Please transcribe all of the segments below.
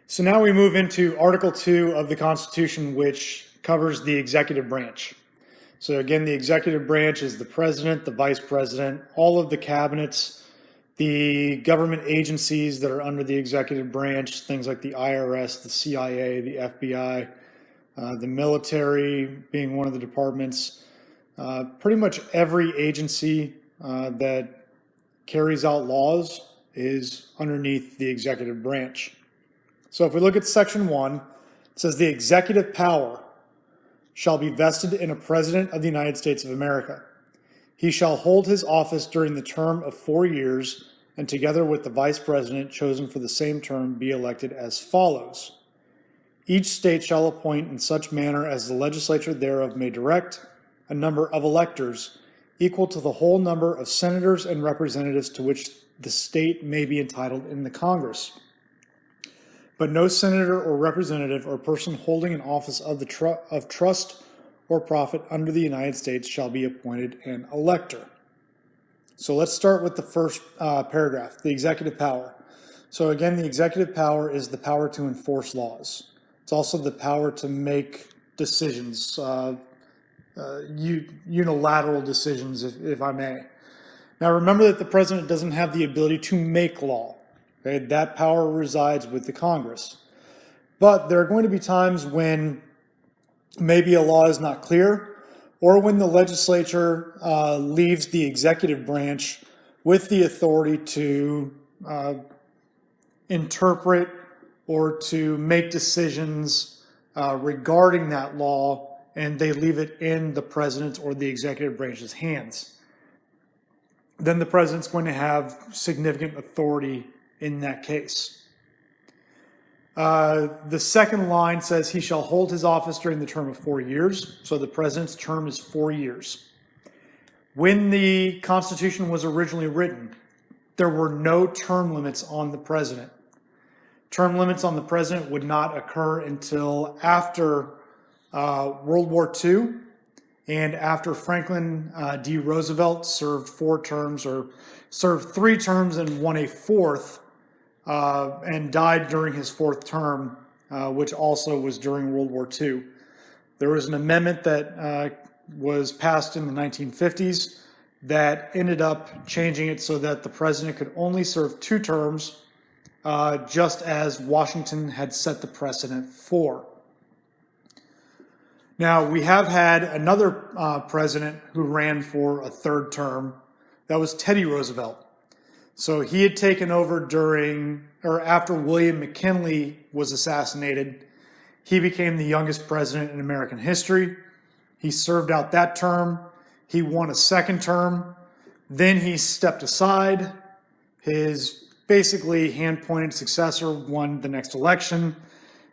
So now we move into Article 2 of the Constitution, which covers the executive branch. So again, the executive branch is the president, the vice president, all of the cabinets, the government agencies that are under the executive branch, things like the IRS, the CIA, the FBI, the military being one of the departments. Pretty much every agency that carries out laws is underneath the executive branch. So if we look at Section 1, it says the executive power shall be vested in a President of the United States of America. He shall hold his office during the term of 4 years, and together with the Vice President chosen for the same term be elected as follows. Each state shall appoint in such manner as the legislature thereof may direct a number of electors equal to the whole number of senators and representatives to which the state may be entitled in the Congress. But no senator or representative or person holding an office of trust or profit under the United States shall be appointed an elector. So let's start with the first paragraph, the executive power. So again, the executive power is the power to enforce laws. It's also the power to make decisions, unilateral decisions, if I may. Now remember that the president doesn't have the ability to make law. Okay? That power resides with the Congress. But there are going to be times when maybe a law is not clear, or when the legislature leaves the executive branch with the authority to interpret or to make decisions regarding that law, and they leave it in the president's or the executive branch's hands. Then the president's going to have significant authority in that case. The second line says he shall hold his office during the term of 4 years. So the president's term is 4 years. When the Constitution was originally written, there were no term limits on the president. Term limits on the president would not occur until after World War II and after Franklin D. Roosevelt served 4 terms, or served 3 terms and won a 4th, and died during his 4th term, which also was during World War II. There was an amendment that was passed in the 1950s that ended up changing it so that the president could only serve 2 terms, just as Washington had set the precedent for. Now, we have had another president who ran for a 3rd term. That was Teddy Roosevelt. So he had taken over after William McKinley was assassinated. He became the youngest president in American history. He served out that term. He won a 2nd term. Then he stepped aside. His basically hand-pointed successor won the next election.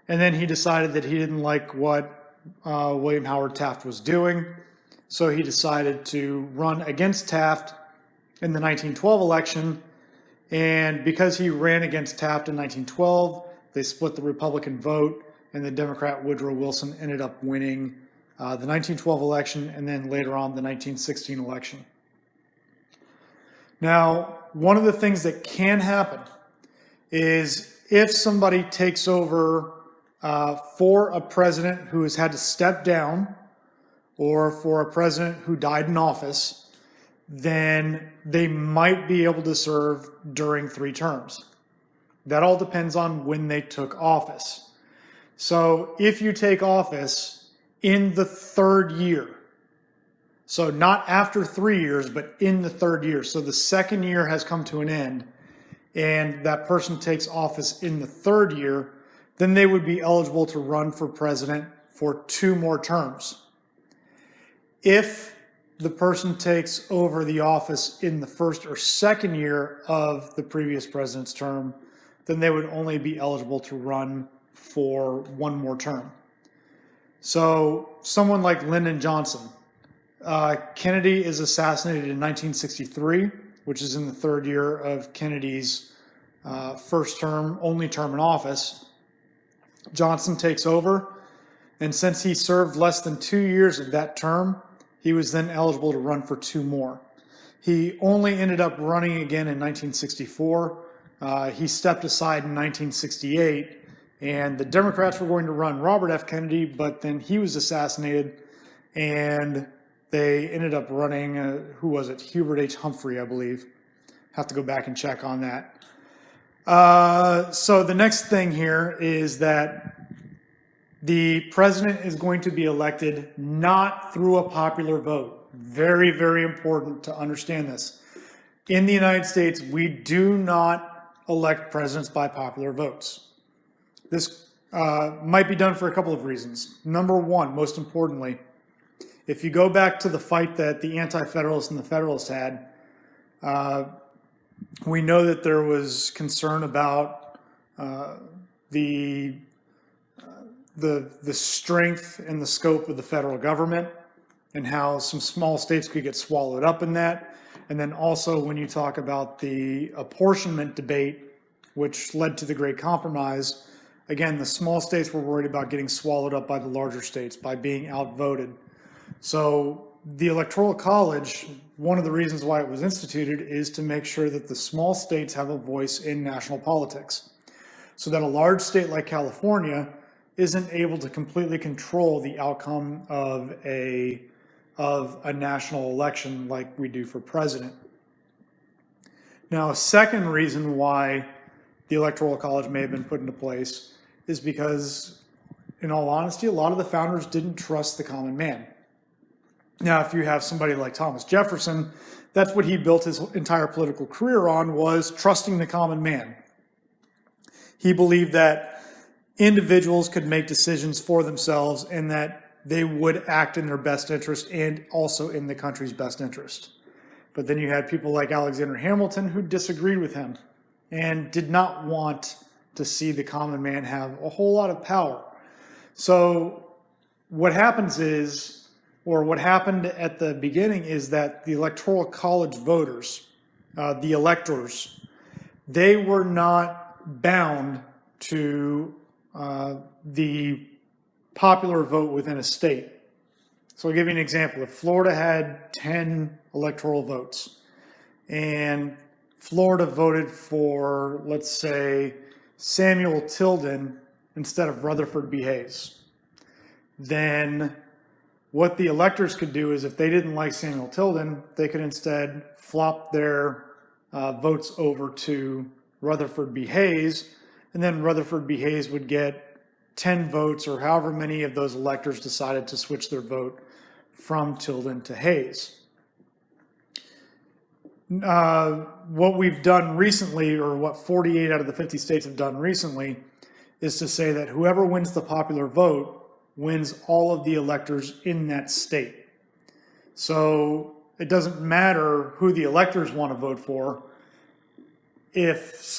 And then he decided that he didn't like what William Howard Taft was doing. So he decided to run against Taft in the 1912 election. And because he ran against Taft in 1912, they split the Republican vote, and the Democrat Woodrow Wilson ended up winning the 1912 election and then later on the 1916 election. Now, one of the things that can happen is if somebody takes over for a president who has had to step down, or for a president who died in office, then they might be able to serve during 3 terms. That all depends on when they took office. So if you take office in the 3rd year, so not after 3 years, but in the 3rd year, so the 2nd year has come to an end, and that person takes office in the 3rd year, then they would be eligible to run for president for 2 more terms. If the person takes over the office in the 1st or 2nd year of the previous president's term, then they would only be eligible to run for 1 more term. So someone like Lyndon Johnson, Kennedy is assassinated in 1963, which is in the 3rd year of Kennedy's 1st term, only term in office. Johnson takes over, and since he served less than 2 years of that term, he was then eligible to run for 2 more. He only ended up running again in 1964. He stepped aside in 1968, And the Democrats were going to run Robert F. Kennedy, but then he was assassinated, and they ended up running, who was it? Hubert H. Humphrey, I believe. Have to go back and check on that. So the next thing here is that the president is going to be elected not through a popular vote. Very, very important to understand this. In the United States, we do not elect presidents by popular votes. This might be done for a couple of reasons. Number one, most importantly, if you go back to the fight that the Anti-Federalists and the Federalists had, we know that there was concern about the strength and the scope of the federal government and how some small states could get swallowed up in that. And then also when you talk about the apportionment debate, which led to the Great Compromise, again, the small states were worried about getting swallowed up by the larger states, by being outvoted. So the Electoral College, one of the reasons why it was instituted is to make sure that the small states have a voice in national politics, so that a large state like California isn't able to completely control the outcome of a national election like we do for president. Now, a second reason why the Electoral College may have been put into place is because, in all honesty, a lot of the founders didn't trust the common man. Now, if you have somebody like Thomas Jefferson, that's what he built his entire political career on, was trusting the common man. He believed that individuals could make decisions for themselves and that they would act in their best interest and also in the country's best interest. But then you had people like Alexander Hamilton who disagreed with him and did not want to see the common man have a whole lot of power. So what happens is, or what happened at the beginning is that the Electoral College voters, the electors, they were not bound to the popular vote within a state. So I'll give you an example. If Florida had 10 electoral votes and Florida voted for, let's say, Samuel Tilden instead of Rutherford B. Hayes, then what the electors could do is if they didn't like Samuel Tilden, they could instead flop their votes over to Rutherford B. Hayes, and then Rutherford B. Hayes would get 10 votes or however many of those electors decided to switch their vote from Tilden to Hayes. What we've done recently, or what 48 out of the 50 states have done recently, is to say that whoever wins the popular vote wins all of the electors in that state. So it doesn't matter who the electors want to vote for. If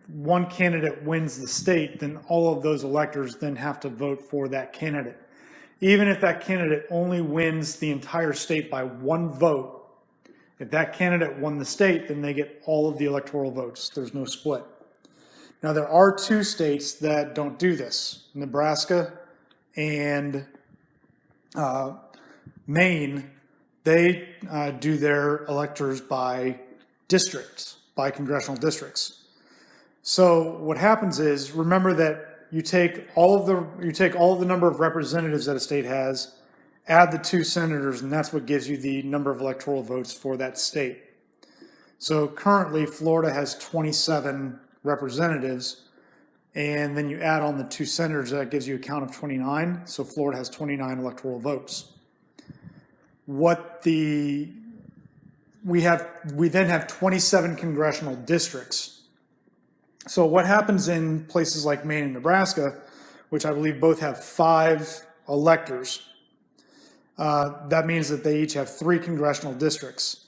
one candidate wins the state, then all of those electors then have to vote for that candidate. Even if that candidate only wins the entire state by one vote, if that candidate won the state, then they get all of the electoral votes. There's no split. Now, there are two states that don't do this, Nebraska and Maine. They do their electors by districts, by congressional districts. So what happens is, remember that you take all of the number of representatives that a state has, add the 2 senators, and that's what gives you the number of electoral votes for that state. So currently, Florida has 27 representatives, and then you add on the 2 senators, that gives you a count of 29. So Florida has 29 electoral votes. We then have 27 congressional districts. So what happens in places like Maine and Nebraska, which I believe both have 5 electors, that means that they each have 3 congressional districts.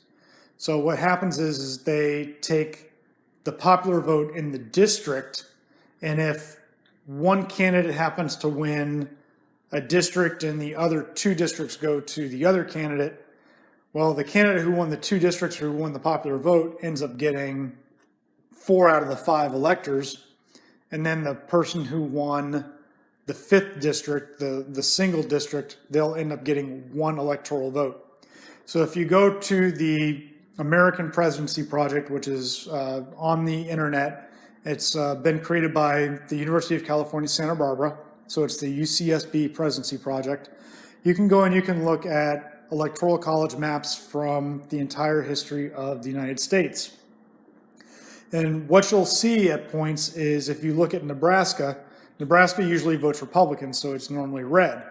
So what happens is they take the popular vote in the district, and if one candidate happens to win a district and the other 2 districts go to the other candidate, well, the candidate who won the 2 districts, who won the popular vote, ends up getting 4 out of the 5 electors, and then the person who won the 5th district, the single district, they'll end up getting 1 electoral vote. So if you go to the American Presidency Project, which is on the internet, It's been created by the University of California, Santa Barbara. So it's the UCSB Presidency Project. You can go and you can look at electoral college maps from the entire history of the United States. And what you'll see at points is if you look at Nebraska, Nebraska usually votes Republican, so it's normally red.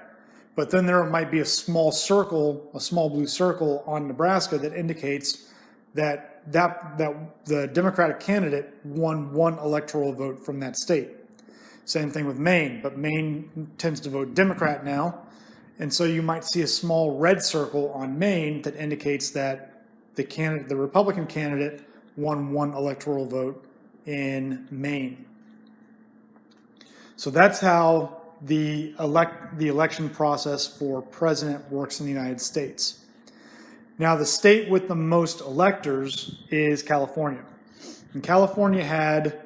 But then there might be a small circle, a small blue circle on Nebraska that indicates that the Democratic candidate won one electoral vote from that state. Same thing with Maine, but Maine tends to vote Democrat now. And so you might see a small red circle on Maine that indicates that the Republican candidate won one electoral vote in Maine. So that's how the election process for president works in the United States. Now, the state with the most electors is California. And California had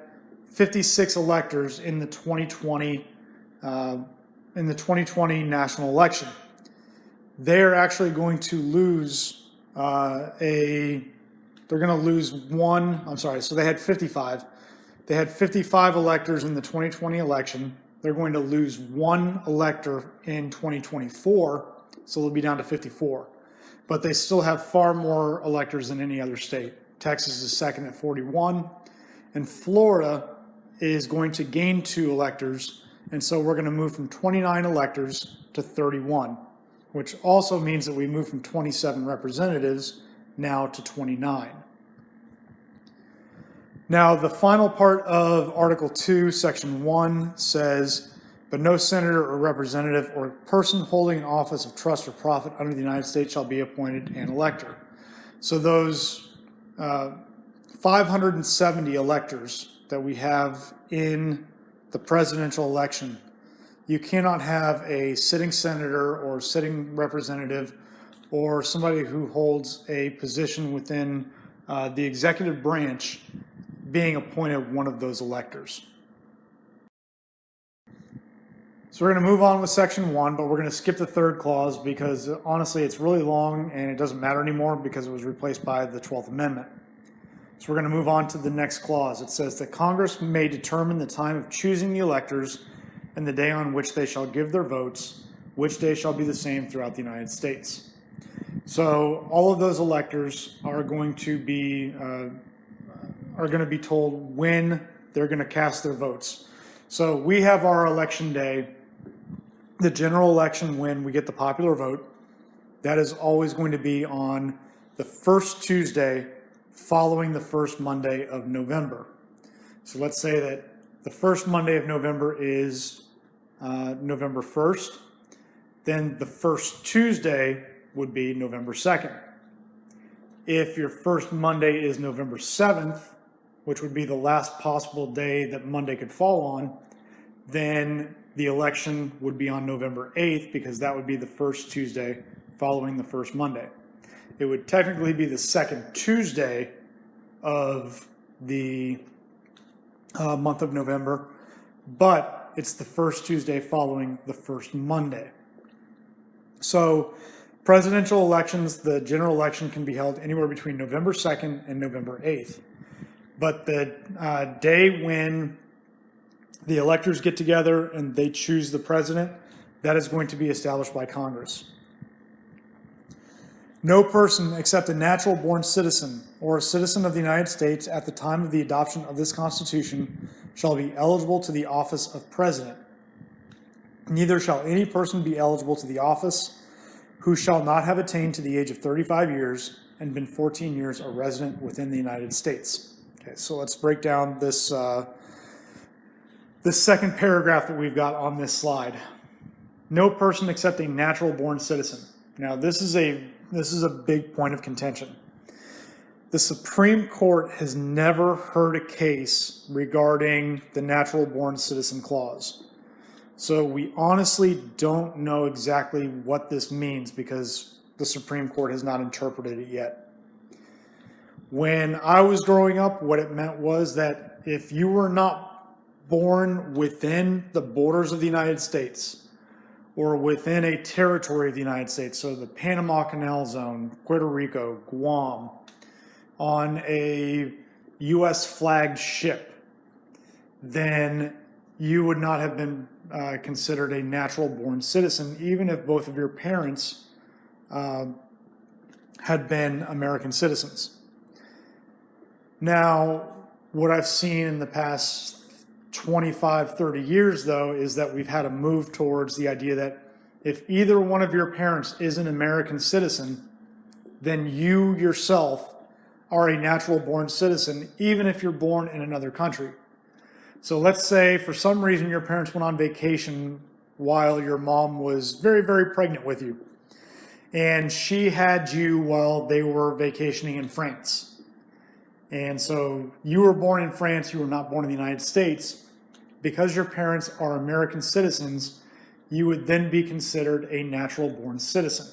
56 electors in the 2020 national election. They're actually going to lose they're going to lose one. I'm sorry. So they had 55. They had 55 electors in the 2020 election. They're going to lose one elector in 2024, so they'll be down to 54. But they still have far more electors than any other state. Texas is second at 41, and Florida is going to gain 2 electors, and so we're going to move from 29 electors to 31, which also means that we move from 27 representatives now to 29. Now, the final part of Article 2, Section 1 says, but no senator or representative or person holding an office of trust or profit under the United States shall be appointed an elector. So those 570 electors that we have in the presidential election, you cannot have a sitting senator or sitting representative or somebody who holds a position within the executive branch being appointed one of those electors. So we're going to move on with Section 1, but we're going to skip the third clause because honestly it's really long and it doesn't matter anymore because it was replaced by the 12th Amendment. So we're going to move on to the next clause. It says that Congress may determine the time of choosing the electors and the day on which they shall give their votes, which day shall be the same throughout the United States. So all of those electors are going to be told when they're going to cast their votes. So we have our election day, the general election when we get the popular vote. That is always going to be on the first Tuesday following the first Monday of November. So let's say that the first Monday of November is November 1st. Then the first Tuesday would be November 2nd. If your first Monday is November 7th, which would be the last possible day that Monday could fall on, then the election would be on November 8th because that would be the first Tuesday following the first Monday. It would technically be the second Tuesday of the month of November, but it's the first Tuesday following the first Monday. So presidential elections, the general election can be held anywhere between November 2nd and November 8th. But the day when the electors get together and they choose the president, that is going to be established by Congress. No person except a natural-born citizen or a citizen of the United States at the time of the adoption of this Constitution shall be eligible to the office of president. Neither shall any person be eligible to the office who shall not have attained to the age of 35 years and been 14 years a resident within the United States. Okay, so let's break down this second paragraph that we've got on this slide. No person except a natural-born citizen. Now, this is a big point of contention. The Supreme Court has never heard a case regarding the natural-born citizen clause. So we honestly don't know exactly what this means because the Supreme Court has not interpreted it yet. When I was growing up, what it meant was that if you were not born within the borders of the United States or within a territory of the United States, so the Panama Canal Zone, Puerto Rico, Guam, on a U.S. flagged ship, then you would not have been considered a natural born citizen, even if both of your parents had been American citizens. Now, what I've seen in the past 25, 30 years, though, is that we've had a move towards the idea that if either one of your parents is an American citizen, then you yourself are a natural born citizen, even if you're born in another country. So let's say for some reason your parents went on vacation while your mom was very, very pregnant with you, and she had you while they were vacationing in France. And so you were born in France, you were not born in the United States. Because your parents are American citizens, you would then be considered a natural born citizen.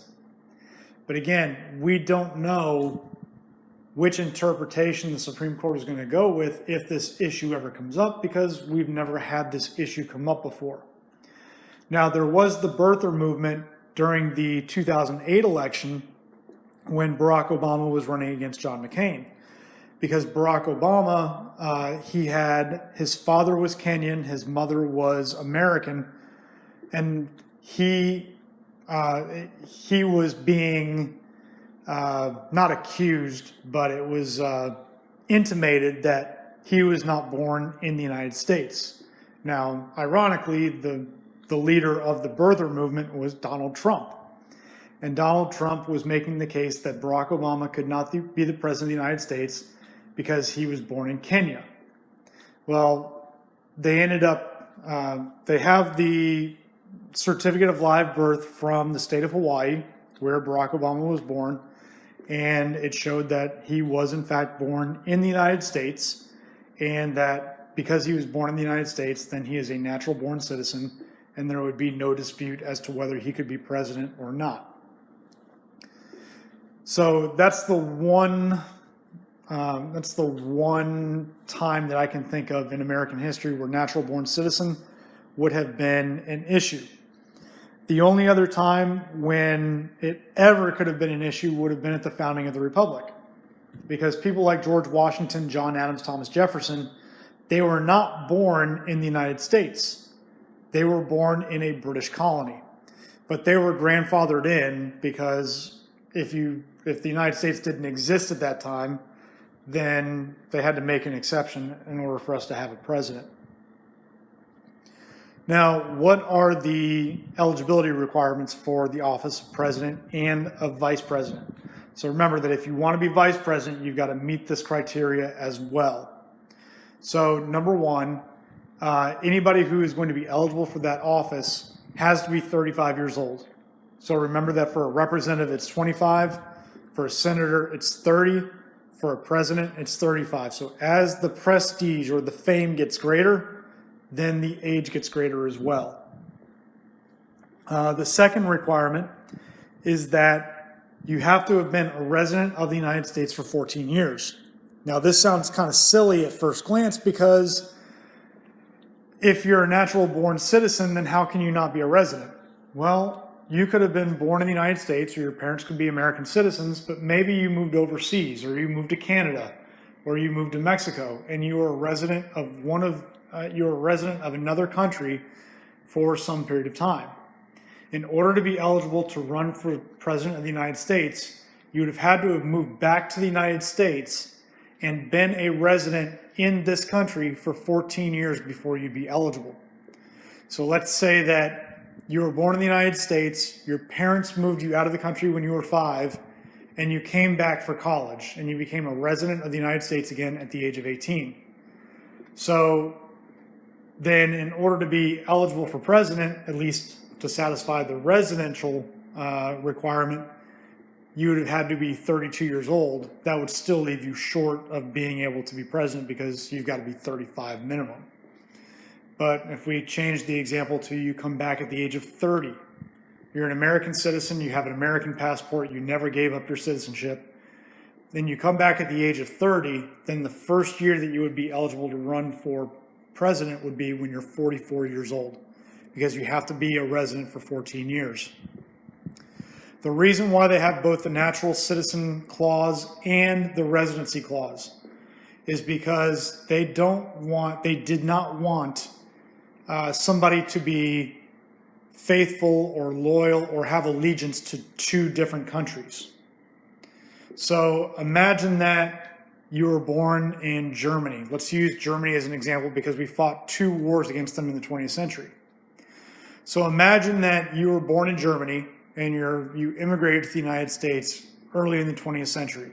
But again, we don't know which interpretation the Supreme Court is going to go with if this issue ever comes up, because we've never had this issue come up before. Now, there was the birther movement during the 2008 election when Barack Obama was running against John McCain. Because Barack Obama, his father was Kenyan, his mother was American, and he was being not accused, but it was intimated that he was not born in the United States. Now, ironically, the leader of the birther movement was Donald Trump. And Donald Trump was making the case that Barack Obama could not be the president of the United States because he was born in Kenya. Well, they ended up, they have the certificate of live birth from the state of Hawaii, where Barack Obama was born, and it showed that he was in fact born in the United States, and that because he was born in the United States, then he is a natural born citizen, and there would be no dispute as to whether he could be president or not. So that's the one time that I can think of in American history where natural born citizen would have been an issue. The only other time when it ever could have been an issue would have been at the founding of the Republic. Because people like George Washington, John Adams, Thomas Jefferson, they were not born in the United States. They were born in a British colony. But they were grandfathered in because if the United States didn't exist at that time, then they had to make an exception in order for us to have a president. Now, what are the eligibility requirements for the office of president and of vice president? So remember that if you want to be vice president, you've got to meet this criteria as well. So number one, anybody who is going to be eligible for that office has to be 35 years old. So remember that for a representative, it's 25. For a senator, it's 30. For a president, it's 35. So as the prestige or the fame gets greater, then the age gets greater as well. The second requirement is that you have to have been a resident of the United States for 14 years. Now, this sounds kind of silly at first glance because if you're a natural born citizen, then how can you not be a resident? Well, you could have been born in the United States, or your parents could be American citizens, but maybe you moved overseas, or you moved to Canada, or you moved to Mexico, and you were a resident of another country for some period of time. In order to be eligible to run for president of the United States, you would have had to have moved back to the United States and been a resident in this country for 14 years before you'd be eligible. So let's say that you were born in the United States, your parents moved you out of the country when you were 5, and you came back for college, and you became a resident of the United States again at the age of 18. So then in order to be eligible for president, at least to satisfy the residential requirement, you would have had to be 32 years old. That would still leave you short of being able to be president because you've got to be 35 minimum. But if we change the example to you come back at the age of 30, you're an American citizen, you have an American passport, you never gave up your citizenship, then you come back at the age of 30, then the first year that you would be eligible to run for president would be when you're 44 years old, because you have to be a resident for 14 years. The reason why they have both the natural citizen clause and the residency clause is because they did not want somebody to be faithful or loyal or have allegiance to two different countries. So imagine that you were born in Germany. Let's use Germany as an example because we fought 2 wars against them in the 20th century. So imagine that you were born in Germany and you immigrated to the United States early in the 20th century.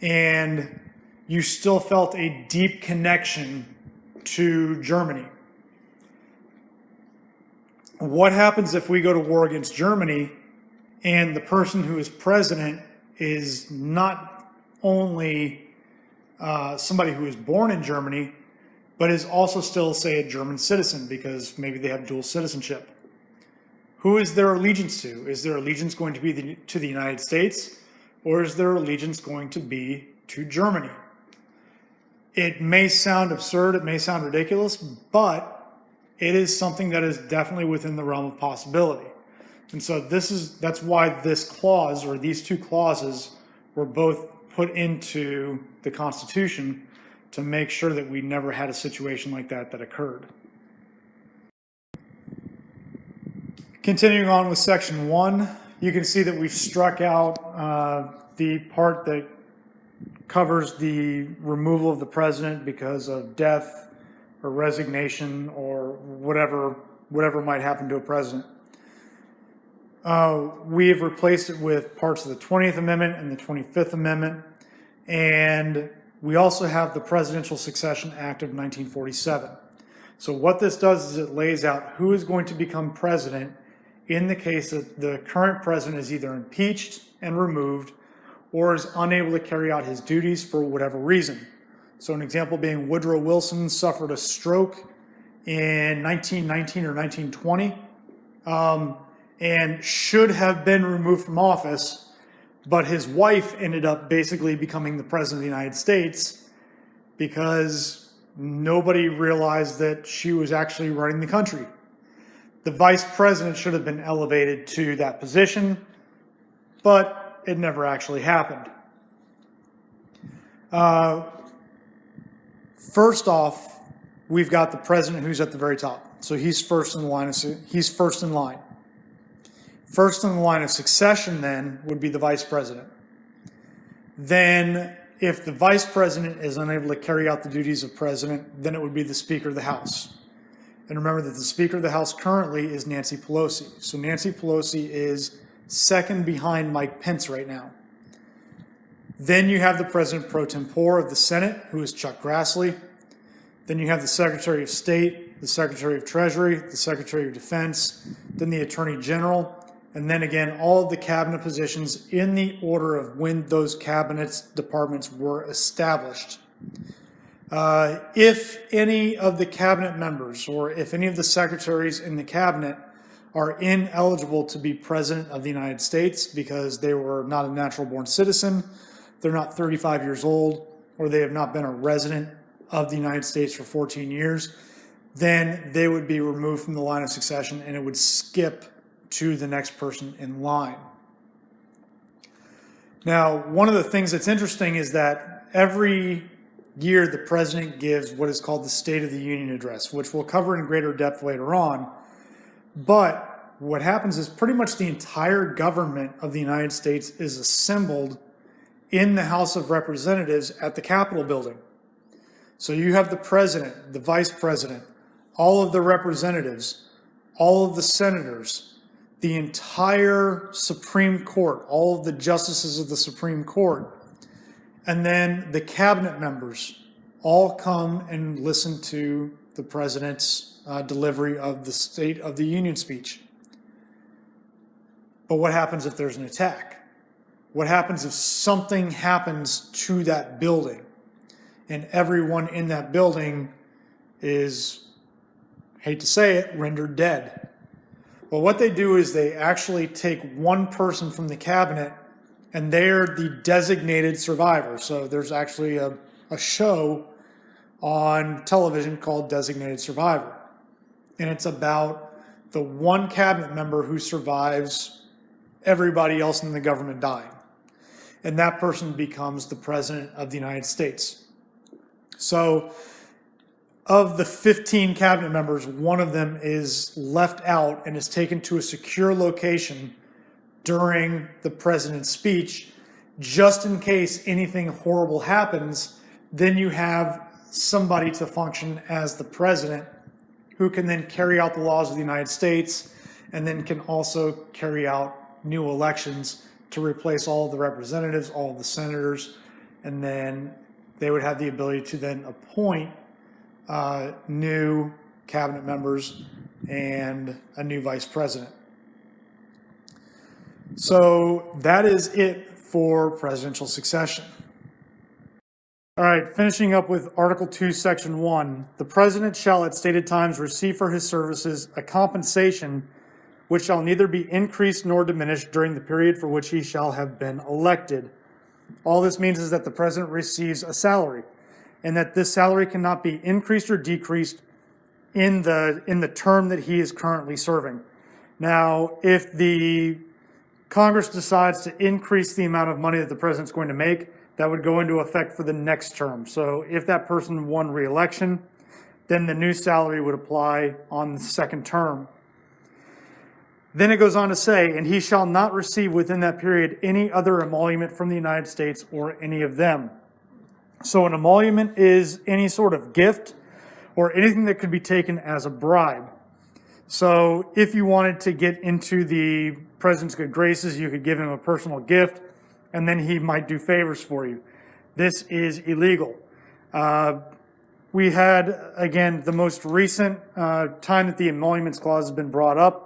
And you still felt a deep connection to Germany. What happens if we go to war against Germany and the person who is president is not only somebody who is born in Germany, but is also still, say, a German citizen because maybe they have dual citizenship? Who is their allegiance to? Is their allegiance going to be to the United States, or is their allegiance going to be to Germany? It may sound absurd, it may sound ridiculous, but it is something that is definitely within the realm of possibility. And so that's why this clause, or these 2 clauses, were both put into the Constitution to make sure that we never had a situation like that occurred. Continuing on with section 1, you can see that we've struck out the part that covers the removal of the president because of death or resignation or whatever might happen to a president. We have replaced it with parts of the 20th Amendment and the 25th Amendment, and we also have the Presidential Succession Act of 1947. So what this does is it lays out who is going to become president in the case that the current president is either impeached and removed or is unable to carry out his duties for whatever reason. So an example being Woodrow Wilson suffered a stroke in 1919 or 1920 and should have been removed from office, but his wife ended up basically becoming the president of the United States because nobody realized that she was actually running the country. The vice president should have been elevated to that position, but it never actually happened. First off, we've got the president who's at the very top. So he's first in line. First in the line of succession then would be the vice president. Then if the vice president is unable to carry out the duties of president, then it would be the Speaker of the House. And remember that the Speaker of the House currently is Nancy Pelosi. So Nancy Pelosi is second behind Mike Pence right now. Then you have the President pro tempore of the Senate, who is Chuck Grassley. Then you have the Secretary of State, the Secretary of Treasury, the Secretary of Defense, then the Attorney General, and then again, all of the cabinet positions in the order of when those departments were established. If any of the cabinet members or if any of the secretaries in the cabinet are ineligible to be president of the United States because they were not a natural born citizen, they're not 35 years old, or they have not been a resident of the United States for 14 years, then they would be removed from the line of succession and it would skip to the next person in line. Now, one of the things that's interesting is that every year the president gives what is called the State of the Union Address, which we'll cover in greater depth later on. But what happens is pretty much the entire government of the United States is assembled in the House of Representatives at the Capitol building. So you have the president, the vice president, all of the representatives, all of the senators, the entire Supreme Court, all of the justices of the Supreme Court, and then the cabinet members all come and listen to the president's delivery of the State of the Union speech. But what happens if there's an attack? What happens if something happens to that building and everyone in that building is, hate to say it, rendered dead? Well, what they do is they actually take one person from the cabinet and they're the designated survivor. So there's actually a show on television called Designated Survivor. And it's about the one cabinet member who survives everybody else in the government dying. and that person becomes the President of the United States. So of the 15 cabinet members, one of them is left out and is taken to a secure location during the president's speech, just in case anything horrible happens. Then you have somebody to function as the president who can then carry out the laws of the United States and then can also carry out new elections to replace all of the representatives, all of the senators, and then they would have the ability to then appoint new cabinet members and a new vice president. So that is it for presidential succession. All right, finishing up with Article 2, Section 1. The president shall at stated times receive for his services a compensation which shall neither be increased nor diminished during the period for which he shall have been elected. All this means is that the president receives a salary, and that this salary cannot be increased or decreased in the term that he is currently serving. Now, if the Congress decides to increase the amount of money that the president's going to make, that would go into effect for the next term. So if that person won re-election, then the new salary would apply on the second term. Then it goes on to say, and he shall not receive within that period any other emolument from the United States or any of them. So an emolument is any sort of gift or anything that could be taken as a bribe. So if you wanted to get into the president's good graces, you could give him a personal gift and then he might do favors for you. This is illegal. We had, again, the most recent time that the emoluments clause has been brought up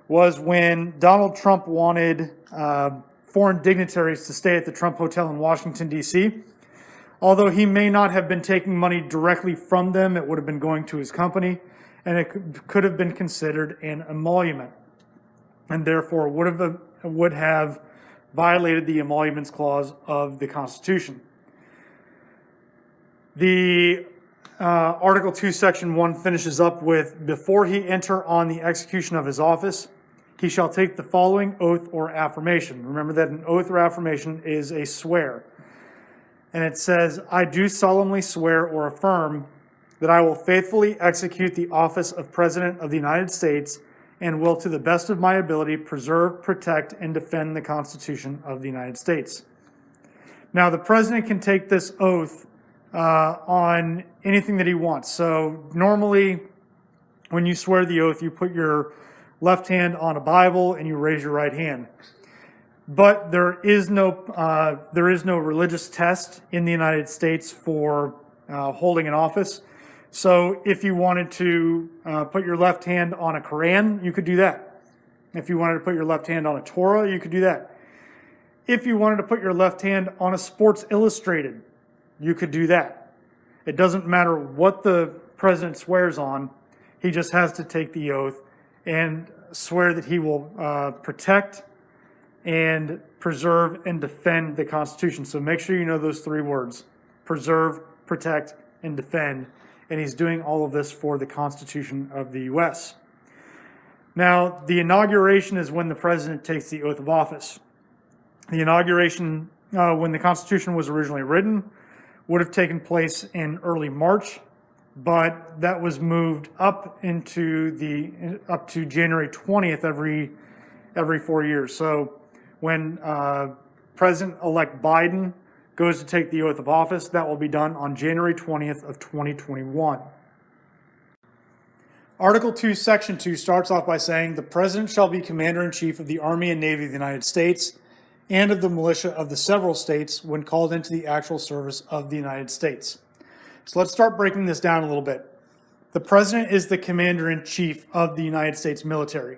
was when Donald Trump wanted foreign dignitaries to stay at the Trump Hotel in Washington, D.C. Although he may not have been taking money directly from them, it would have been going to his company, and it could have been considered an emolument, and therefore would have violated the emoluments clause of the Constitution. The Article 2, Section 1 finishes up with, before he enter on the execution of his office, he shall take the following oath or affirmation. Remember that an oath or affirmation is a swear. And it says, I do solemnly swear or affirm that I will faithfully execute the office of President of the United States and will, to the best of my ability, preserve, protect, and defend the Constitution of the United States. Now, the president can take this oath on anything that he wants. So normally, when you swear the oath, you put your left hand on a Bible and you raise your right hand. But there is no religious test in the United States for holding an office. So if you wanted to put your left hand on a Quran, you could do that. If you wanted to put your left hand on a Torah, you could do that. If you wanted to put your left hand on a Sports Illustrated, you could do that. It doesn't matter what the president swears on. He just has to take the oath and swear that he will protect and preserve and defend the Constitution. So make sure you know those three words: preserve, protect, and defend. And he's doing all of this for the Constitution of the U.S. Now, the inauguration is when the president takes the oath of office. The inauguration, when the Constitution was originally written, would have taken place in early March, but that was moved up to January 20th every 4 years. So when President-elect Biden goes to take the oath of office, that will be done on January 20th of 2021. Article 2, Section 2 starts off by saying, the President shall be Commander-in-Chief of the Army and Navy of the United States and of the militia of the several states when called into the actual service of the United States. So let's start breaking this down a little bit. The President is the Commander-in-Chief of the United States military.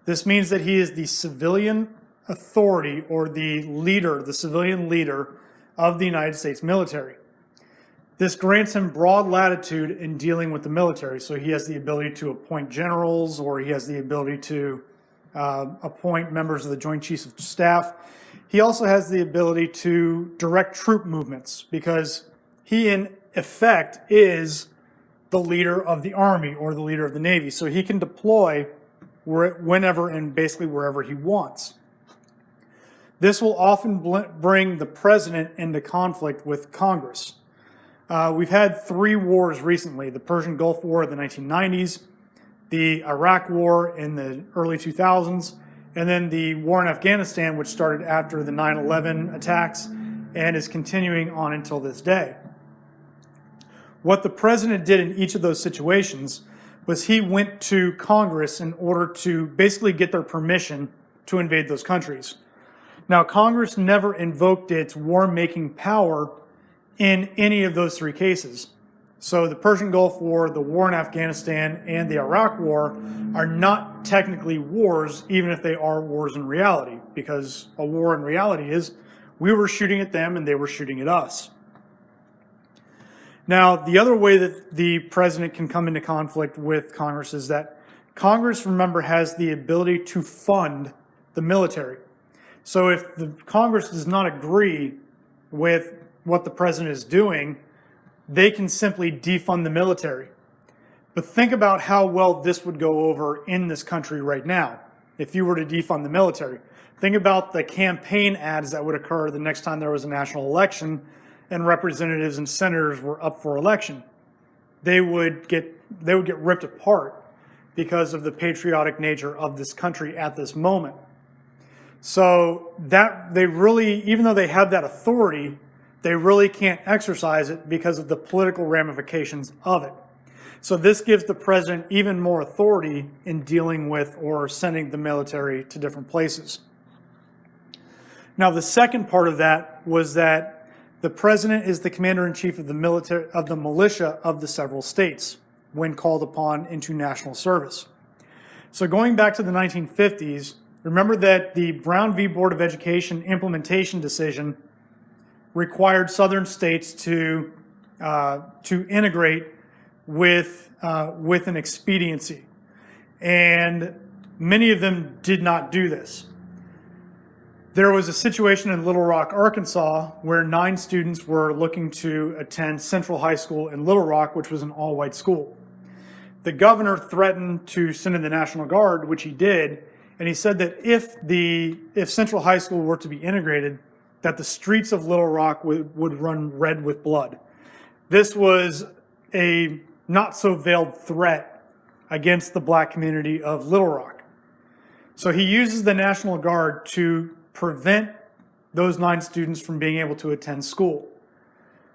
This means that he is the civilian authority or the leader, the civilian leader of the United States military. This grants him broad latitude in dealing with the military. So he has the ability to appoint generals, or he has the ability to appoint members of the Joint Chiefs of Staff. He also has the ability to direct troop movements because he, in effect, is the leader of the Army or the leader of the Navy. So he can deploy whenever and basically wherever he wants. This will often bring the president into conflict with Congress. We've had 3 wars recently: the Persian Gulf War in the 1990s, the Iraq War in the early 2000s, and then the war in Afghanistan, which started after the 9/11 attacks and is continuing on until this day. What the president did in each of those situations was he went to Congress in order to basically get their permission to invade those countries. Now, Congress never invoked its war-making power in any of those 3 cases. So the Persian Gulf War, the war in Afghanistan, and the Iraq War are not technically wars, even if they are wars in reality, because a war in reality is we were shooting at them and they were shooting at us. Now, the other way that the president can come into conflict with Congress is that Congress, remember, has the ability to fund the military. So if the Congress does not agree with what the president is doing, they can simply defund the military. But think about how well this would go over in this country right now if you were to defund the military. Think about the campaign ads that would occur the next time there was a national election and representatives and senators were up for election. They would get ripped apart because of the patriotic nature of this country at this moment. So that they really, even though they have that authority, they really can't exercise it because of the political ramifications of it. So this gives the president even more authority in dealing with or sending the military to different places. Now, the second part of that was that the president is the commander-in-chief of the militia of the several states when called upon into national service. So going back to the 1950s, remember that the Brown v. Board of Education implementation decision required southern states to integrate with an expediency, and many of them did not do this. There was a situation in Little Rock, Arkansas, where 9 students were looking to attend Central High School in Little Rock, which was an all-white school. The governor threatened to send in the National Guard, which he did, and he said that if Central High School were to be integrated, that the streets of Little Rock would run red with blood. This was a not-so-veiled threat against the black community of Little Rock. So he uses the National Guard to prevent those 9 students from being able to attend school.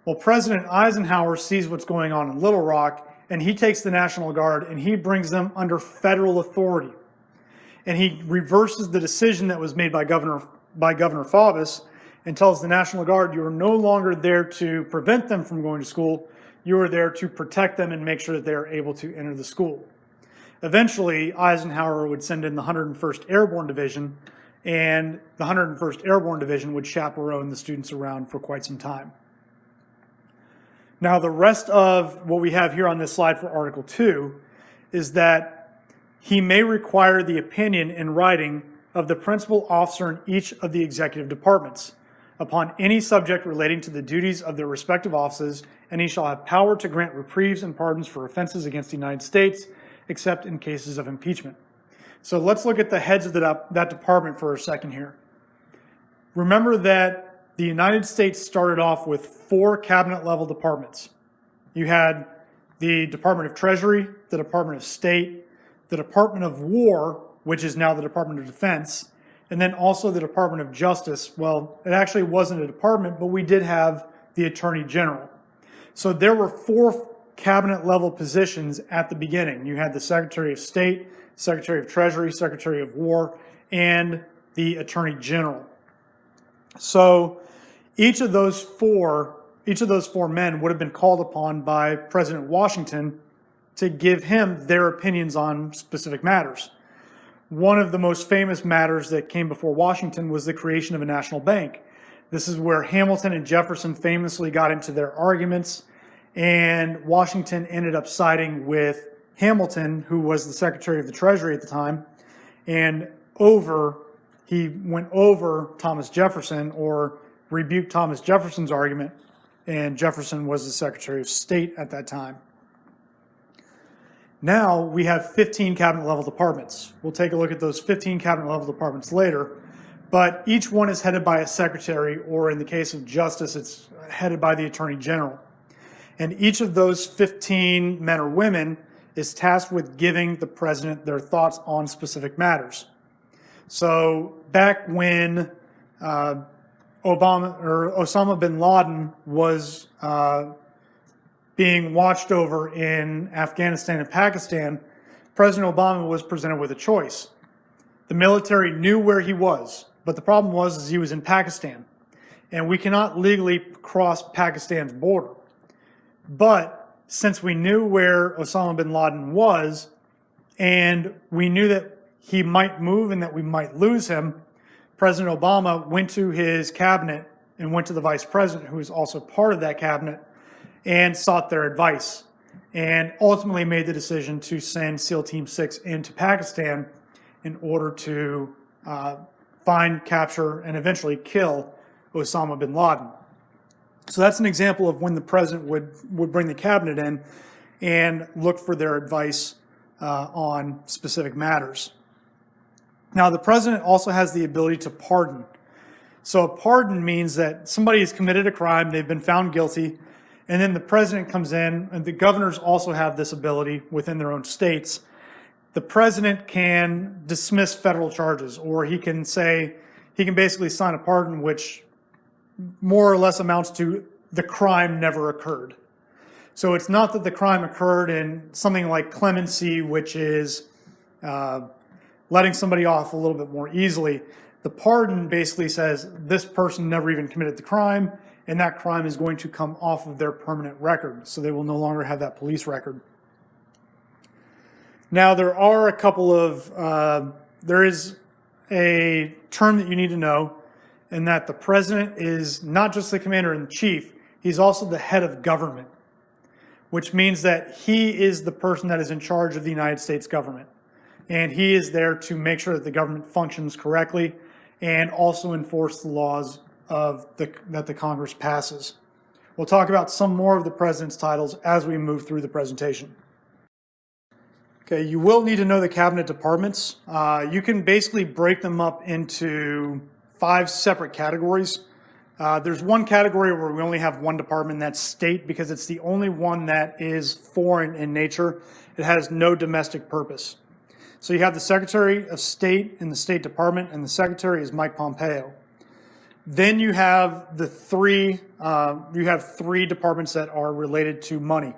Well, President Eisenhower sees what's going on in Little Rock, and he takes the National Guard and he brings them under federal authority. And he reverses the decision that was made by Governor Faubus and tells the National Guard, you are no longer there to prevent them from going to school, you are there to protect them and make sure that they are able to enter the school. Eventually, Eisenhower would send in the 101st Airborne Division, and the 101st Airborne Division would chaperone the students around for quite some time. Now, the rest of what we have here on this slide for Article 2 is that he may require the opinion in writing of the principal officer in each of the executive departments upon any subject relating to the duties of their respective offices, and he shall have power to grant reprieves and pardons for offenses against the United States, except in cases of impeachment. So let's look at the heads of that department for a second here. Remember that the United States started off with 4 cabinet-level departments. You had the Department of Treasury, the Department of State, the Department of War, which is now the Department of Defense, and then also the Department of Justice. Well, it actually wasn't a department, but we did have the Attorney General. So there were 4 cabinet-level positions at the beginning. You had the Secretary of State, Secretary of Treasury, Secretary of War, and the Attorney General. So each of those four men would have been called upon by President Washington to give him their opinions on specific matters. One of the most famous matters that came before Washington was the creation of a national bank. This is where Hamilton and Jefferson famously got into their arguments, and Washington ended up siding with Hamilton, who was the Secretary of the Treasury at the time, and he went over Thomas Jefferson, or rebuked Thomas Jefferson's argument, and Jefferson was the Secretary of State at that time. Now we have 15 cabinet-level departments. We'll take a look at those 15 cabinet-level departments later, But each one is headed by a secretary, or in the case of justice, it's headed by the attorney general. And each of those 15 men or women is tasked with giving the president their thoughts on specific matters. So back when Osama bin Laden was being watched over in Afghanistan and Pakistan, President Obama was presented with a choice. The military knew where he was, but the problem was he was in Pakistan, and we cannot legally cross Pakistan's border. But since we knew where Osama bin Laden was, and we knew that he might move and that we might lose him, President Obama went to his cabinet and went to the vice president, who was also part of that cabinet, and sought their advice, and ultimately made the decision to send SEAL Team 6 into Pakistan in order to find, capture, and eventually kill Osama bin Laden. So that's an example of when the president would bring the cabinet in and look for their advice on specific matters. Now, the president also has the ability to pardon. So a pardon means that somebody has committed a crime, they've been found guilty, and then the president comes in, and the governors also have this ability within their own states. The president can dismiss federal charges, or he can basically sign a pardon, which more or less amounts to the crime never occurred. So it's not that the crime occurred in something like clemency, which is letting somebody off a little bit more easily. The pardon basically says this person never even committed the crime, and that crime is going to come off of their permanent record, so they will no longer have that police record. Now, there are a couple of, there is a term that you need to know, and that the president is not just the commander-in-chief, he's also the head of government, which means that he is the person that is in charge of the United States government. And he is there to make sure that the government functions correctly and also enforce the laws that the Congress passes. We'll talk about some more of the president's titles as we move through the presentation. Okay, you will need to know the cabinet departments. You can basically break them up into 5 separate categories. There's one category where we only have one department, that's state, because it's the only one that is foreign in nature. It has no domestic purpose. So you have the Secretary of State in the State Department, and the Secretary is Mike Pompeo. Then you have three departments that are related to money.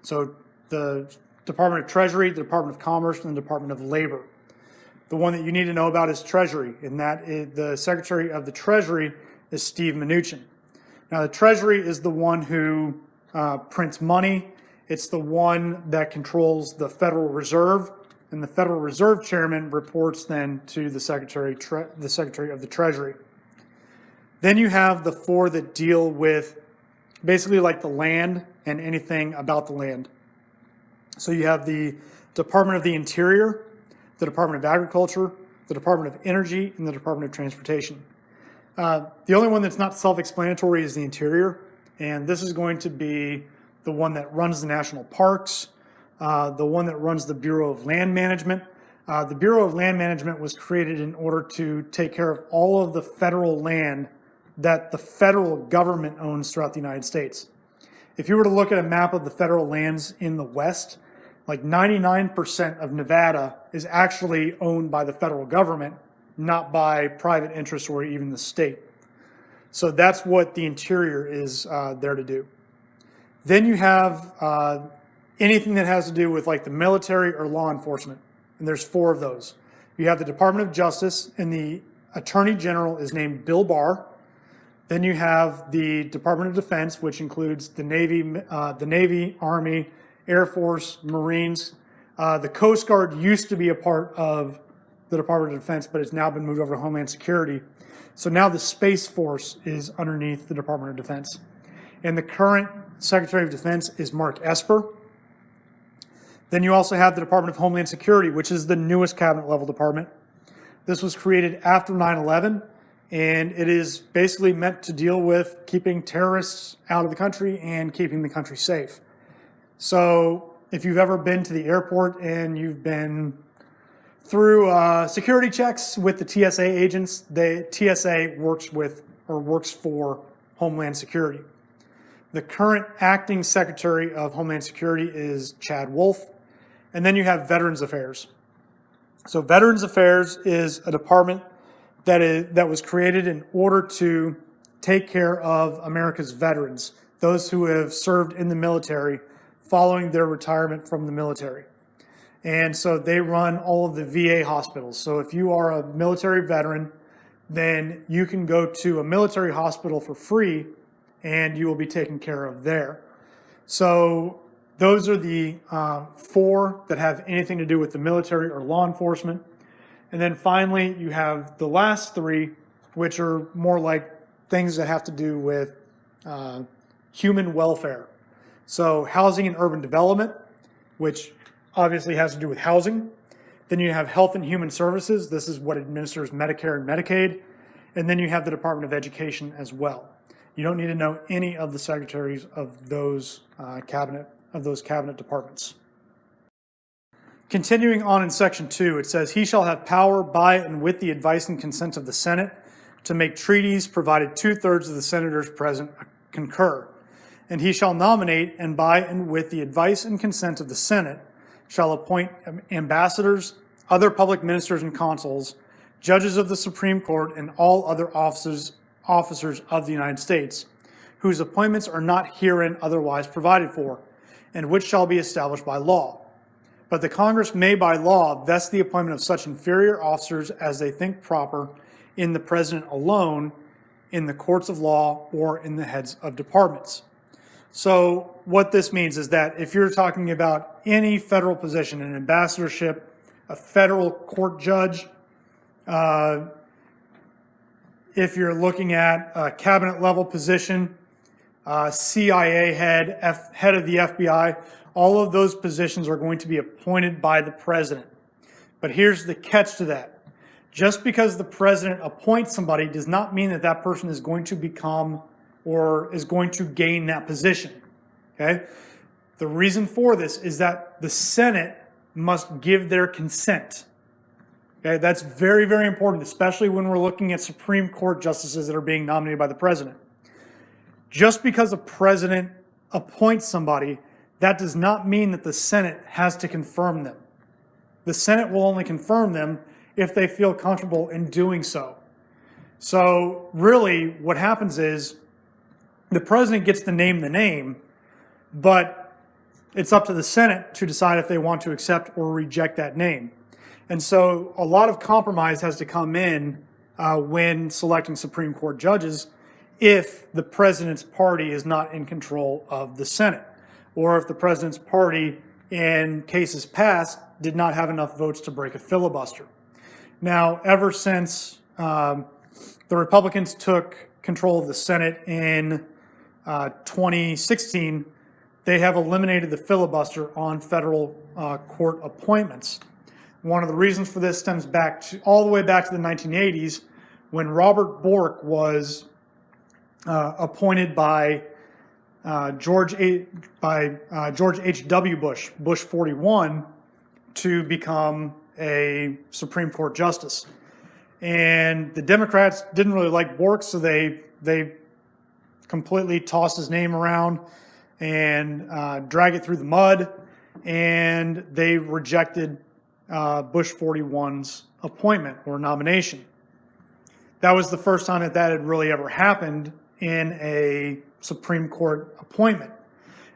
So the Department of Treasury, the Department of Commerce, and the Department of Labor. The one that you need to know about is Treasury, and that is the Secretary of the Treasury is Steve Mnuchin. Now, the Treasury is the one who prints money. It's the one that controls the Federal Reserve, and the Federal Reserve Chairman reports then to the Secretary of the Treasury. Then you have the 4 that deal with basically like the land and anything about the land. So you have the Department of the Interior, the Department of Agriculture, the Department of Energy, and the Department of Transportation. The only one that's not self-explanatory is the Interior, and this is going to be the one that runs the national parks, the one that runs the Bureau of Land Management. The Bureau of Land Management was created in order to take care of all of the federal land that the federal government owns throughout the United States. If you were to look at a map of the federal lands in the West, like 99% of Nevada is actually owned by the federal government, not by private interests or even the state. So that's what the Interior is there to do. Then you have anything that has to do with like the military or law enforcement, and there's 4 of those. You have the Department of Justice, and the Attorney General is named Bill Barr. Then you have the Department of Defense, which includes the Navy, Army, Air Force, Marines. The Coast Guard used to be a part of the Department of Defense, but it's now been moved over to Homeland Security. So now the Space Force is underneath the Department of Defense. And the current Secretary of Defense is Mark Esper. Then you also have the Department of Homeland Security, which is the newest cabinet level department. This was created after 9/11. And it is basically meant to deal with keeping terrorists out of the country and keeping the country safe. So if you've ever been to the airport and you've been Through security checks with the TSA agents, the TSA works for Homeland Security. The current acting Secretary of Homeland Security is Chad Wolf. And then you have Veterans Affairs. So Veterans Affairs is a department that was created in order to take care of America's veterans, those who have served in the military following their retirement from the military. And so they run all of the VA hospitals. So if you are a military veteran, then you can go to a military hospital for free and you will be taken care of there. So those are the 4 that have anything to do with the military or law enforcement. And then finally, you have the last 3, which are more like things that have to do with human welfare. So housing and urban development, which obviously has to do with housing. Then you have Health and Human Services. This is what administers Medicare and Medicaid. And then you have the Department of Education as well. You don't need to know any of the secretaries of those cabinet departments. Continuing on in section 2, it says, he shall have power by and with the advice and consent of the Senate to make treaties, provided 2/3 of the senators present concur. And he shall nominate, and by and with the advice and consent of the Senate, shall appoint ambassadors, other public ministers and consuls, judges of the Supreme Court, and all other officers of the United States, whose appointments are not herein otherwise provided for, and which shall be established by law. But the Congress may by law vest the appointment of such inferior officers as they think proper in the President alone, in the courts of law, or in the heads of departments. So what this means is that if you're talking about any federal position, an ambassadorship, a federal court judge, if you're looking at a cabinet level position, CIA head, head of the FBI, all of those positions are going to be appointed by the president. But here's the catch to that. Just because the president appoints somebody does not mean that that person is going to become or is going to gain that position. Okay? The reason for this is that the Senate must give their consent. Okay? That's very, very important, especially when we're looking at Supreme Court justices that are being nominated by the president. Just because a president appoints somebody, that does not mean that the Senate has to confirm them. The Senate will only confirm them if they feel comfortable in doing so. So really what happens is the president gets to name the name, but it's up to the Senate to decide if they want to accept or reject that name. And so a lot of compromise has to come in when selecting Supreme Court judges if the president's party is not in control of the Senate, or if the president's party in cases past did not have enough votes to break a filibuster. Now, ever since the Republicans took control of the Senate in 2016, they have eliminated the filibuster on federal court appointments. One of the reasons for this stems back to all the way back to the 1980s, when Robert Bork was appointed by George H.W. Bush, Bush 41, to become a Supreme Court justice. And the Democrats didn't really like Bork, so they completely tossed his name around and drag it through the mud, and they rejected Bush 41's appointment or nomination. That was the first time that had really ever happened in a Supreme Court appointment.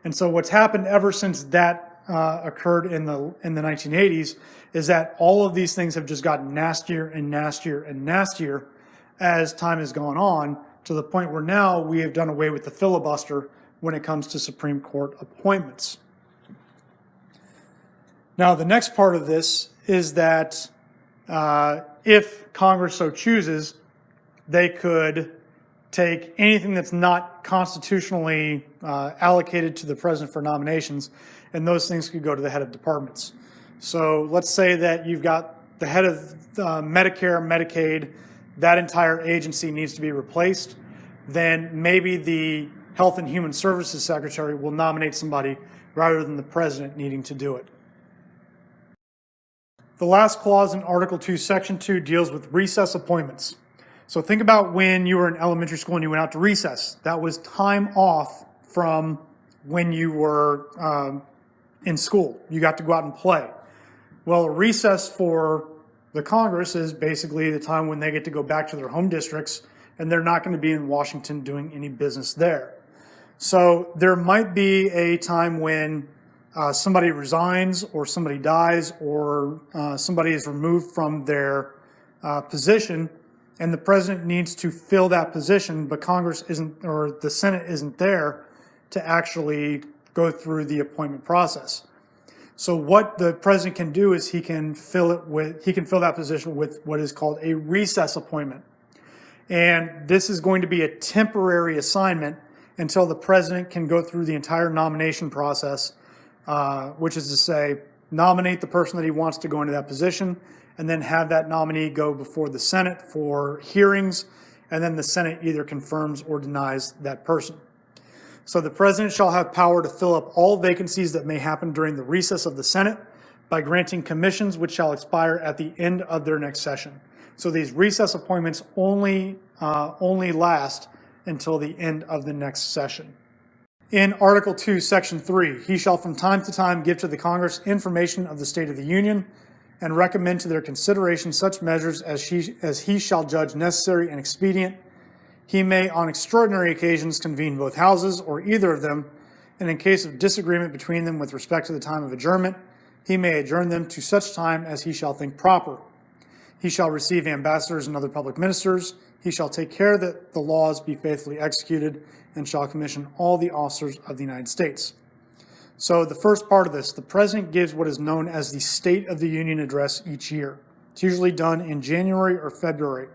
And so what's happened ever since that occurred in the 1980s is that all of these things have just gotten nastier and nastier and nastier as time has gone on, to the point where now we have done away with the filibuster when it comes to Supreme Court appointments. Now, the next part of this is that if Congress so chooses, they could take anything that's not constitutionally allocated to the president for nominations, and those things could go to the head of departments. So let's say that you've got the head of Medicare, Medicaid, that entire agency needs to be replaced, then maybe the Health and Human Services Secretary will nominate somebody rather than the president needing to do it. The last clause in Article 2, Section 2 deals with recess appointments. So think about when you were in elementary school and you went out to recess. That was time off from when you were in school. You got to go out and play. Well, a recess for the Congress is basically the time when they get to go back to their home districts, and they're not going to be in Washington doing any business there. So there might be a time when somebody resigns or somebody dies or somebody is removed from their position, and the president needs to fill that position, but Congress isn't, or the Senate isn't there to actually go through the appointment process. So what the president can do is he can fill that position with what is called a recess appointment. And this is going to be a temporary assignment until the president can go through the entire nomination process, which is to say, nominate the person that he wants to go into that position, and then have that nominee go before the Senate for hearings, and then the Senate either confirms or denies that person. So the president shall have power to fill up all vacancies that may happen during the recess of the Senate by granting commissions which shall expire at the end of their next session. So these recess appointments only last until the end of the next session. In Article 2, Section 3, he shall from time to time give to the Congress information of the state of the Union and recommend to their consideration such measures as he shall judge necessary and expedient. He may, on extraordinary occasions, convene both houses or either of them, and in case of disagreement between them with respect to the time of adjournment, he may adjourn them to such time as he shall think proper. He shall receive ambassadors and other public ministers. He shall take care that the laws be faithfully executed, and shall commission all the officers of the United States. So the first part of this, the president gives what is known as the State of the Union address each year. It's usually done in January or February.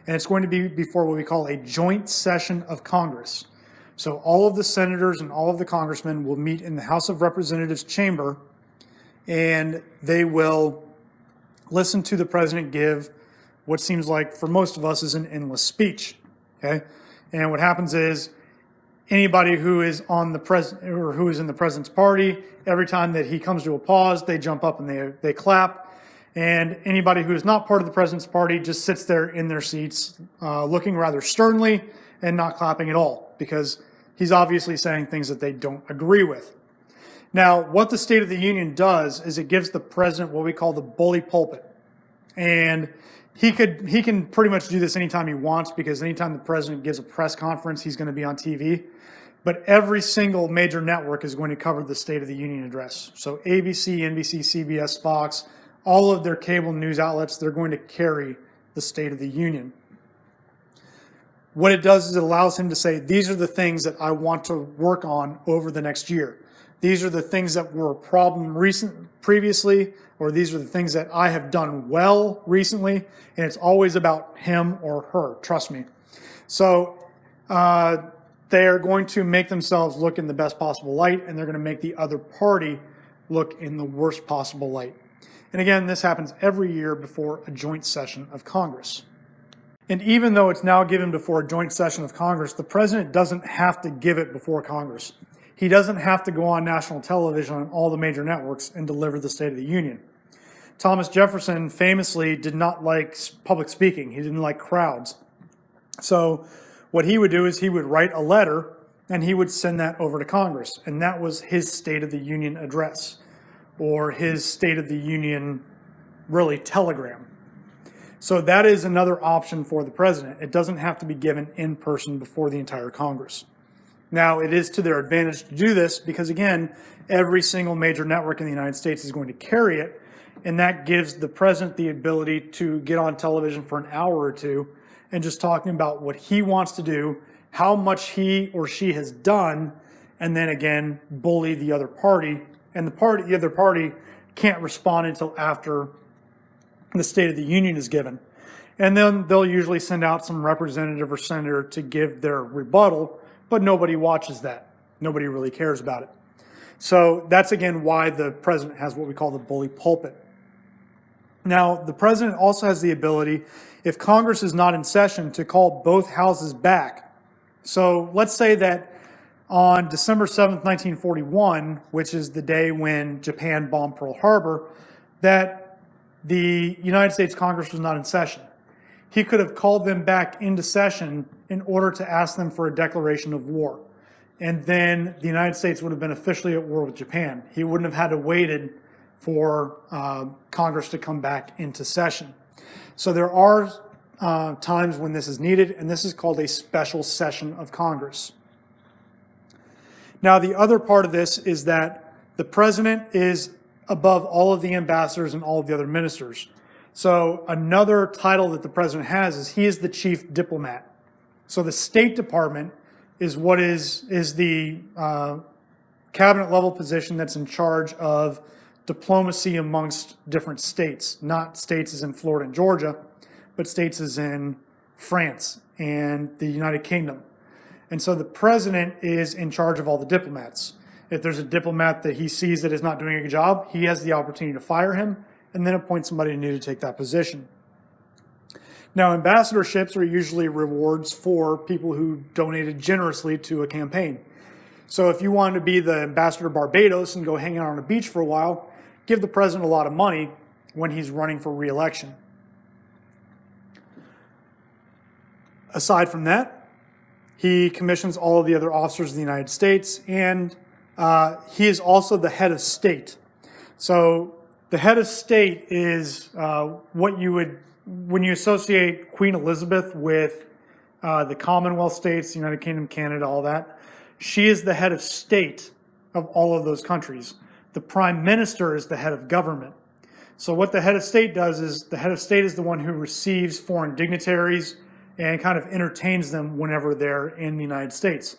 And it's going to be before what we call a joint session of Congress. So all of the senators and all of the congressmen will meet in the House of Representatives chamber, and they will listen to the president give what seems like for most of us is an endless speech. Okay? And what happens is anybody who is on the president or who is in the president's party, every time that he comes to a pause, they jump up and they clap. And anybody who is not part of the president's party just sits there in their seats, looking rather sternly and not clapping at all, because he's obviously saying things that they don't agree with. Now, what the State of the Union does is it gives the president what we call the bully pulpit. And he can pretty much do this anytime he wants, because anytime the president gives a press conference, he's going to be on TV. But every single major network is going to cover the State of the Union address. So ABC, NBC, CBS, Fox, all of their cable news outlets, they're going to carry the State of the Union. What it does is it allows him to say, these are the things that I want to work on over the next year. These are the things that were a problem previously, or these are the things that I have done well recently, and it's always about him or her, trust me. So they are going to make themselves look in the best possible light, and they're going to make the other party look in the worst possible light. And again, this happens every year before a joint session of Congress. And even though it's now given before a joint session of Congress, the president doesn't have to give it before Congress. He doesn't have to go on national television on all the major networks and deliver the State of the Union. Thomas Jefferson famously did not like public speaking. He didn't like crowds. So what he would do is he would write a letter and he would send that over to Congress. And that was his State of the Union address, or his State of the Union, really, telegram. So that is another option for the president. It doesn't have to be given in person before the entire Congress. Now, it is to their advantage to do this because, again, every single major network in the United States is going to carry it, and that gives the president the ability to get on television for an hour or two and just talking about what he wants to do, how much he or she has done, and then, again, bully the other party. And the other party can't respond until after the State of the Union is given. And then they'll usually send out some representative or senator to give their rebuttal, but nobody watches that. Nobody really cares about it. So that's, again, why the president has what we call the bully pulpit. Now, the president also has the ability, if Congress is not in session, to call both houses back. So let's say that on December 7th, 1941, which is the day when Japan bombed Pearl Harbor, that the United States Congress was not in session. He could have called them back into session in order to ask them for a declaration of war. And then the United States would have been officially at war with Japan. He wouldn't have had to waited for Congress to come back into session. So there are times when this is needed, and this is called a special session of Congress. Now, the other part of this is that the president is above all of the ambassadors and all of the other ministers. So another title that the president has is he is the chief diplomat. So the State Department is what is the cabinet level position that's in charge of diplomacy amongst different states, not states as in Florida and Georgia, but states as in France and the United Kingdom. And so the president is in charge of all the diplomats. If there's a diplomat that he sees that is not doing a good job, he has the opportunity to fire him and then appoint somebody new to take that position. Now, ambassadorships are usually rewards for people who donated generously to a campaign. So if you wanted to be the ambassador to Barbados and go hang out on a beach for a while, give the president a lot of money when he's running for re-election. Aside from that, he commissions all of the other officers of the United States, and he is also the head of state. So the head of state is what you would, when you associate Queen Elizabeth with the Commonwealth states, the United Kingdom, Canada, all that, she is the head of state of all of those countries. The prime minister is the head of government. So what the head of state does is the head of state is the one who receives foreign dignitaries and kind of entertains them whenever they're in the United States.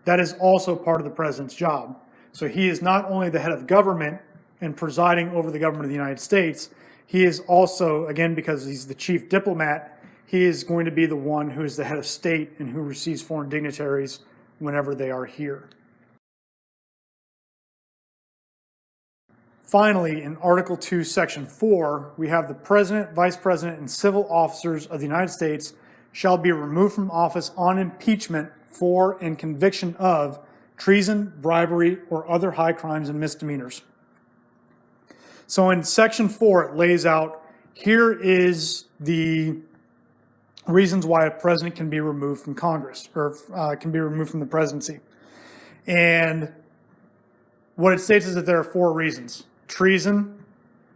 That is also part of the president's job. So he is not only the head of government and presiding over the government of the United States, he is also, again, because he's the chief diplomat, he is going to be the one who is the head of state and who receives foreign dignitaries whenever they are here. Finally, in Article 2, Section 4, we have the President, Vice President, and civil officers of the United States shall be removed from office on impeachment for and conviction of treason, bribery, or other high crimes and misdemeanors. So in Section 4, it lays out, here is the reasons why a president can be removed from Congress, or can be removed from the presidency. And what it states is that there are 4 reasons. Treason,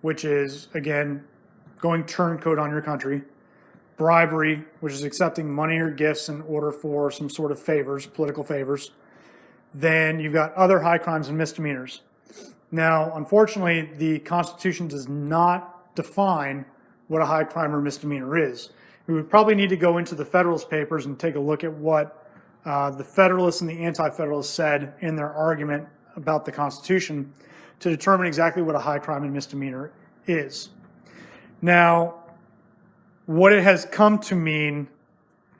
which is, again, going turncoat on your country. Bribery, which is accepting money or gifts in order for some sort of favors, political favors. Then you've got other high crimes and misdemeanors. Now, unfortunately, the Constitution does not define what a high crime or misdemeanor is. We would probably need to go into the Federalist Papers and take a look at what the Federalists and the Anti-Federalists said in their argument about the Constitution to determine exactly what a high crime and misdemeanor is. Now, what it has come to mean,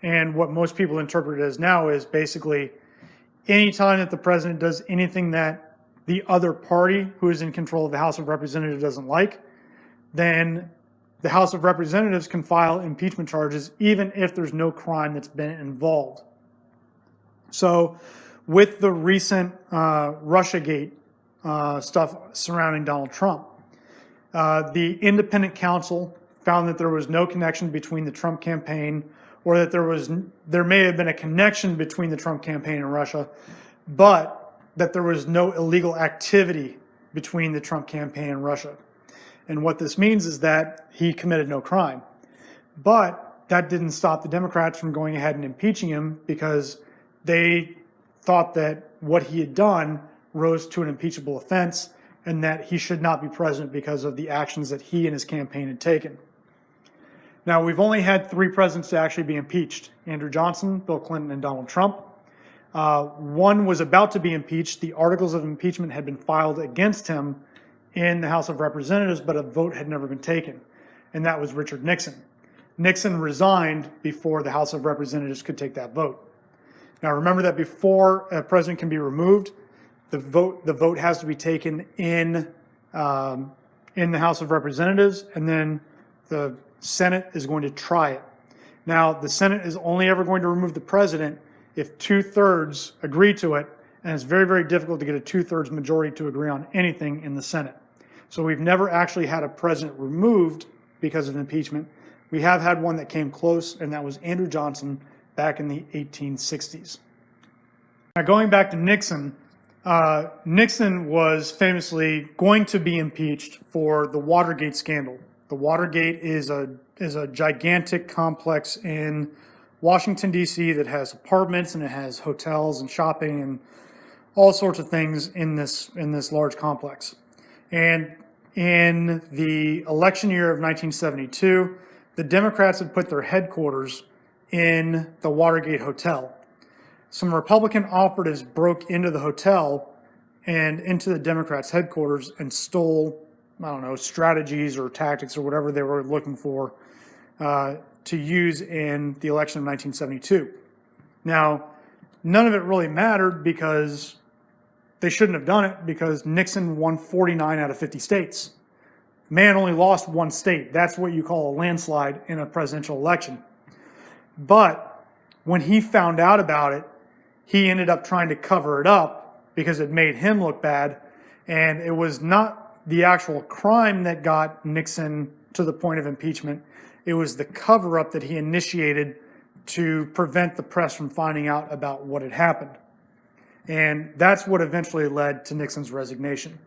and what most people interpret it as now, is basically any time that the president does anything that the other party who is in control of the House of Representatives doesn't like, then the House of Representatives can file impeachment charges even if there's no crime that's been involved. So with the recent Russiagate stuff surrounding Donald Trump, the independent counsel found that there was no connection between the Trump campaign, or that there may have been a connection between the Trump campaign and Russia, but that there was no illegal activity between the Trump campaign and Russia. And what this means is that he committed no crime. But that didn't stop the Democrats from going ahead and impeaching him, because they thought that what he had done rose to an impeachable offense and that he should not be president because of the actions that he and his campaign had taken. Now, we've only had 3 presidents to actually be impeached: Andrew Johnson, Bill Clinton, and Donald Trump. One was about to be impeached. The articles of impeachment had been filed against him in the House of Representatives, but a vote had never been taken, and that was Richard Nixon. Nixon resigned before the House of Representatives could take that vote. Now, remember that before a president can be removed, the vote has to be taken in the House of Representatives, and then the Senate is going to try it. Now, the Senate is only ever going to remove the president if 2/3 agree to it, and it's very, very difficult to get a 2/3 majority to agree on anything in the Senate. So we've never actually had a president removed because of impeachment. We have had one that came close, and that was Andrew Johnson back in the 1860s. Now, going back to Nixon, Nixon was famously going to be impeached for the Watergate scandal. The Watergate is a gigantic complex in Washington, D.C. that has apartments and it has hotels and shopping and all sorts of things in this large complex. And in the election year of 1972, the Democrats had put their headquarters in the Watergate Hotel. Some Republican operatives broke into the hotel and into the Democrats' headquarters and stole, I don't know, strategies or tactics or whatever they were looking for to use in the election of 1972. Now, none of it really mattered because they shouldn't have done it, because Nixon won 49 out of 50 states. Man only lost one state. That's what you call a landslide in a presidential election. But when he found out about it, he ended up trying to cover it up because it made him look bad. And it was not the actual crime that got Nixon to the point of impeachment. It was the cover-up that he initiated to prevent the press from finding out about what had happened. And that's what eventually led to Nixon's resignation.